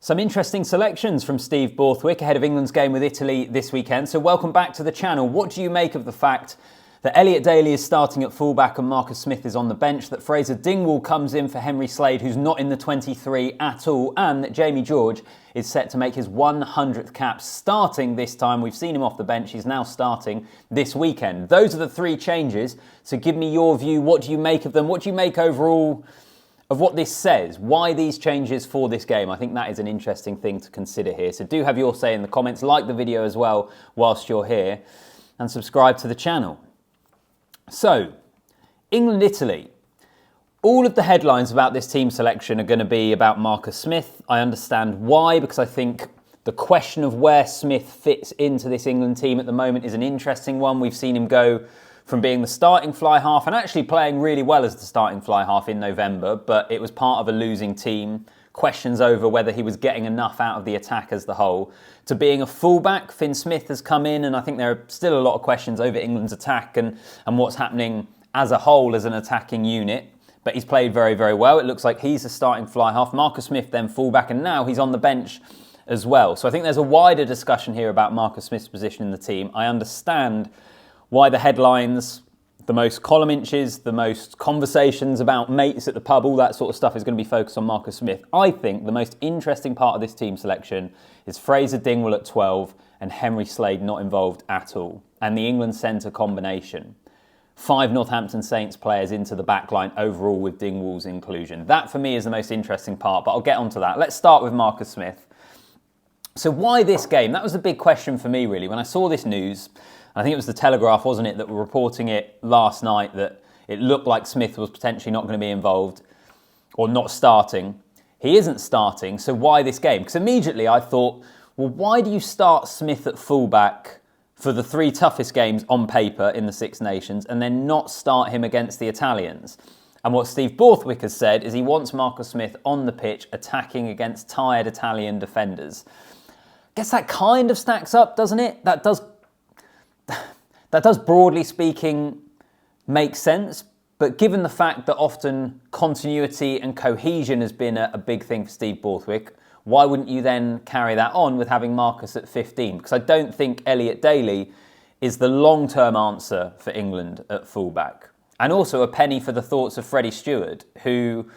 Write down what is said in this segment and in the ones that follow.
Some interesting selections from Steve Borthwick ahead of England's game with Italy this weekend. So welcome back to the channel. What do you make of the fact that Elliot Daly is starting at fullback and Marcus Smith is on the bench, that Fraser Dingwall comes in for Henry Slade, who's not in the 23 at all, and that Jamie George is set to make his 100th cap starting this time? We've seen him off the bench. He's now starting this weekend. Those are the three changes. So give me your view. What do you make of them? What do you make overall of what this says? Why these changes for this game? I think that is an interesting thing to consider here. So do have your say in the comments. Like the video as well whilst you're here, and subscribe to the channel. So, England-Italy. All of the headlines about this team selection are going to be about Marcus Smith. I understand why, because I think the question of where Smith fits into this England team at the moment is an interesting one. We've seen him go from being the starting fly half and actually playing really well as the starting fly half in November, but it was part of a losing team. Questions over whether he was getting enough out of the attack as the whole, to being a fullback. Finn Smith has come in, and I think there are still a lot of questions over England's attack and what's happening as a whole as an attacking unit. But he's played very, very well. It looks like he's a starting fly half. Marcus Smith then fullback, and now he's on the bench as well. So I think there's a wider discussion here about Marcus Smith's position in the team. I understand why the headlines, the most column inches, the most conversations about mates at the pub, all that sort of stuff is going to be focused on Marcus Smith. I think the most interesting part of this team selection is Fraser Dingwall at 12 and Henry Slade not involved at all. And the England centre combination. 5 Northampton Saints players into the back line overall with Dingwall's inclusion. That for me is the most interesting part, but I'll get onto that. Let's start with Marcus Smith. So why this game? That was the big question for me really. When I saw this news, I think it was the Telegraph, wasn't it, that were reporting it last night, that it looked like Smith was potentially not going to be involved or not starting. He isn't starting, so why this game? Because immediately I thought, well, why do you start Smith at fullback for the 3 toughest games on paper in the Six Nations and then not start him against the Italians? And what Steve Borthwick has said is he wants Marcus Smith on the pitch attacking against tired Italian defenders. I guess that kind of stacks up, doesn't it? That does, broadly speaking, make sense. But given the fact that often continuity and cohesion has been a big thing for Steve Borthwick, why wouldn't you then carry that on with having Marcus at 15? Because I don't think Elliot Daly is the long-term answer for England at fullback. And also a penny for the thoughts of Freddie Stewart, who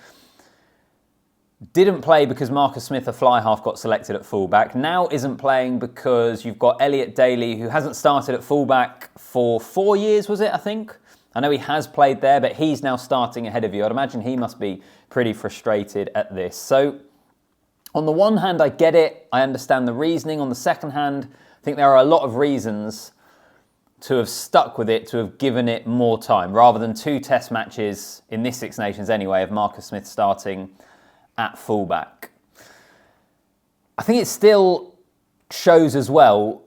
didn't play because Marcus Smith, a fly half, got selected at fullback. Now isn't playing because you've got Elliot Daly, who hasn't started at fullback for 4 years, was it, I think? I know he has played there, but he's now starting ahead of you. I'd imagine he must be pretty frustrated at this. So on the one hand, I get it. I understand the reasoning. On the second hand, I think there are a lot of reasons to have stuck with it, to have given it more time, rather than 2 test matches in this Six Nations anyway of Marcus Smith starting at fullback. I think it still shows as well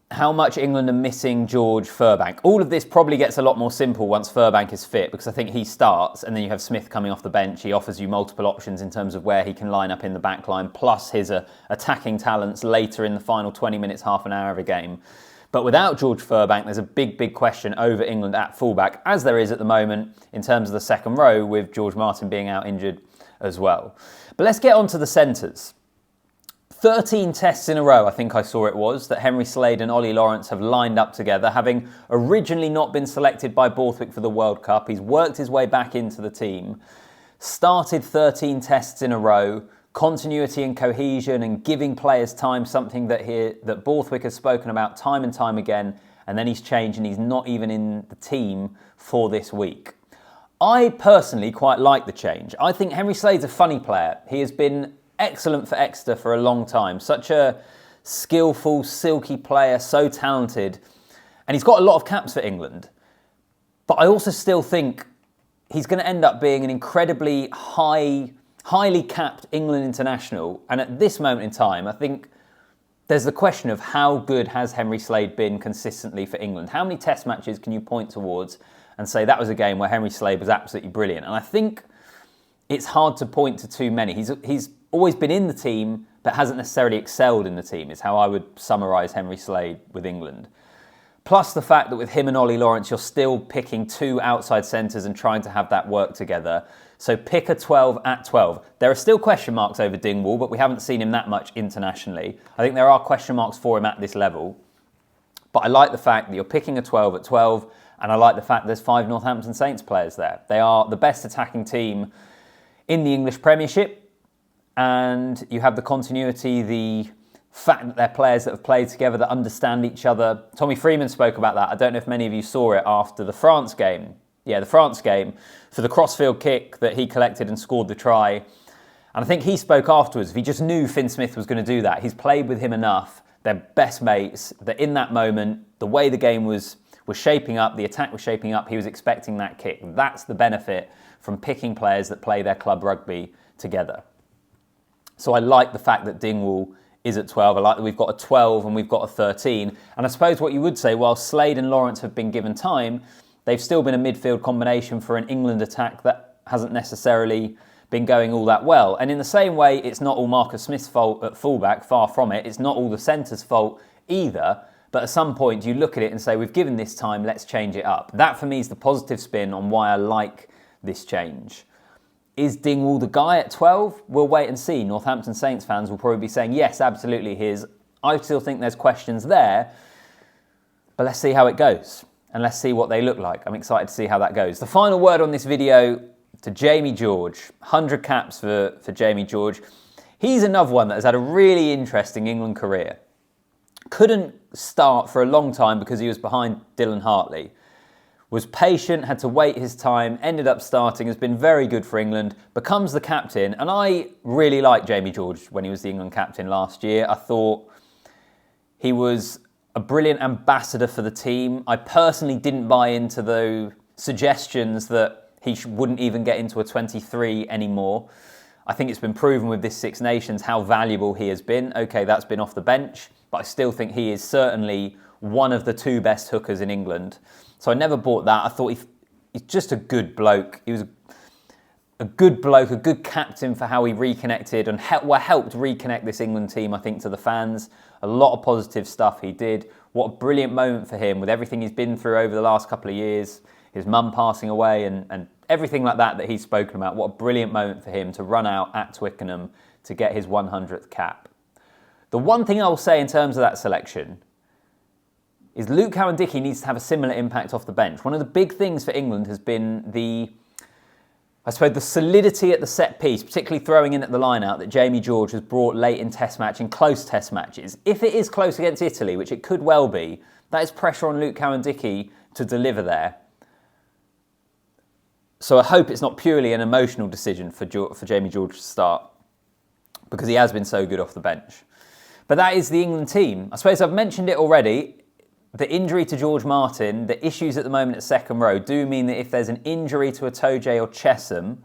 how much England are missing George Furbank. All of this probably gets a lot more simple once Furbank is fit, because I think he starts and then you have Smith coming off the bench. He offers you multiple options in terms of where he can line up in the back line, plus his attacking talents later in the final 20 minutes, half an hour of a game. But without George Furbank, there's a big, big question over England at fullback, as there is at the moment in terms of the second row, with George Martin being out injured as well. But let's get on to the centres. 13 tests in a row, I think I saw it was, that Henry Slade and Ollie Lawrence have lined up together, having originally not been selected by Borthwick for the World Cup. He's worked his way back into the team, started 13 tests in a row, continuity and cohesion and giving players time, something that Borthwick has spoken about time and time again, and then he's changed and he's not even in the team for this week. I personally quite like the change. I think Henry Slade's a funny player. He has been excellent for Exeter for a long time. Such a skillful, silky player, so talented. And he's got a lot of caps for England. But I also still think he's going to end up being an incredibly highly capped England international. And at this moment in time, I think there's the question of how good has Henry Slade been consistently for England? How many test matches can you point towards and say that was a game where Henry Slade was absolutely brilliant? And I think it's hard to point to too many. He's always been in the team, but hasn't necessarily excelled in the team, is how I would summarise Henry Slade with England. Plus the fact that with him and Ollie Lawrence, you're still picking 2 outside centres and trying to have that work together. So pick a 12 at 12. There are still question marks over Dingwall, but we haven't seen him that much internationally. I think there are question marks for him at this level. But I like the fact that you're picking a 12 at 12, and I like the fact there's 5 Northampton Saints players there. They are the best attacking team in the English Premiership, and you have the continuity, the fact that they're players that have played together, that understand each other. Tommy Freeman spoke about that. I don't know if many of you saw it after the France game. Yeah, the France game, for the crossfield kick that he collected and scored the try. And I think he spoke afterwards. If he just knew Finn Smith was going to do that, he's played with him enough. They're best mates, that in that moment, the way the game was shaping up, the attack was shaping up, he was expecting that kick. That's the benefit from picking players that play their club rugby together. So I like the fact that Dingwall is at 12. I like that we've got a 12 and we've got a 13. And I suppose what you would say, while Slade and Lawrence have been given time, they've still been a midfield combination for an England attack that hasn't necessarily been going all that well. And in the same way, it's not all Marcus Smith's fault at fullback, far from it. It's not all the centre's fault either. But at some point, you look at it and say, we've given this time, let's change it up. That for me is the positive spin on why I like this change. Is Dingwall the guy at 12? We'll wait and see. Northampton Saints fans will probably be saying, yes, absolutely he is. I still think there's questions there, but let's see how it goes. And let's see what they look like. I'm excited to see how that goes. The final word on this video to Jamie George. 100 caps for Jamie George. He's another one that has had a really interesting England career. Couldn't start for a long time because he was behind Dylan Hartley. Was patient, had to wait his time, ended up starting, has been very good for England, becomes the captain. And I really liked Jamie George when he was the England captain last year. I thought he was a brilliant ambassador for the team. I personally didn't buy into the suggestions that he wouldn't even get into a 23 anymore. I think it's been proven with this Six Nations how valuable he has been. Okay, that's been off the bench, but I still think he is certainly one of the 2 best hookers in England. So I never bought that. I thought he's just a good bloke. He was a good bloke, a good captain for how he reconnected and helped reconnect this England team, I think, to the fans. A lot of positive stuff he did. What a brilliant moment for him with everything he's been through over the last couple of years, his mum passing away and everything like that he's spoken about. What a brilliant moment for him to run out at Twickenham to get his 100th cap. The one thing I will say in terms of that selection is Luke Cowan-Dickie needs to have a similar impact off the bench. One of the big things for England has been the solidity at the set piece, particularly throwing in at the line-out, that Jamie George has brought late in in close test matches. If it is close against Italy, which it could well be, that is pressure on Luke Cowan-Dickie to deliver there. So I hope it's not purely an emotional decision for Jamie George to start, because he has been so good off the bench. But that is the England team. I suppose I've mentioned it already. The injury to George Martin, the issues at the moment at second row do mean that if there's an injury to Itoje or Chesham,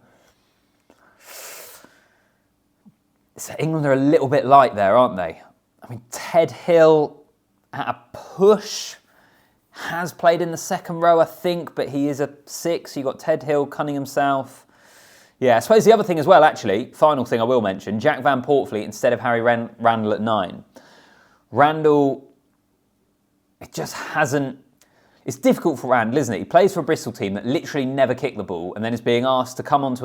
so England are a little bit light there, aren't they? I mean, Ted Hill at a push has played in the second row, I think, but he is a 6. You've got Ted Hill, Cunningham South. Yeah, I suppose the other thing as well, actually, final thing I will mention, Jack Van Portfleet instead of Harry Randall at 9. Randall, it just hasn't... It's difficult for Randall, isn't it? He plays for a Bristol team that literally never kicked the ball and then is being asked to come onto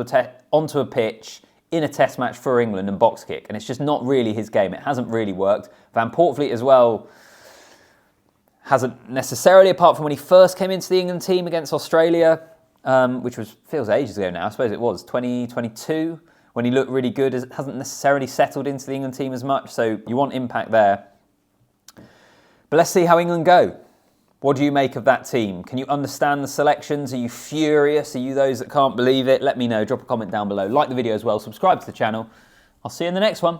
a pitch in a test match for England and box kick. And it's just not really his game. It hasn't really worked. Van Portfleet as well hasn't necessarily, apart from when he first came into the England team against Australia, which feels ages ago now. I suppose it was 2022 when he looked really good. It hasn't necessarily settled into the England team as much. So you want impact there. But let's see how England go. What do you make of that team? Can you understand the selections? Are you furious? Are you those that can't believe it? Let me know. Drop a comment down below. Like the video as well. Subscribe to the channel. I'll see you in the next one.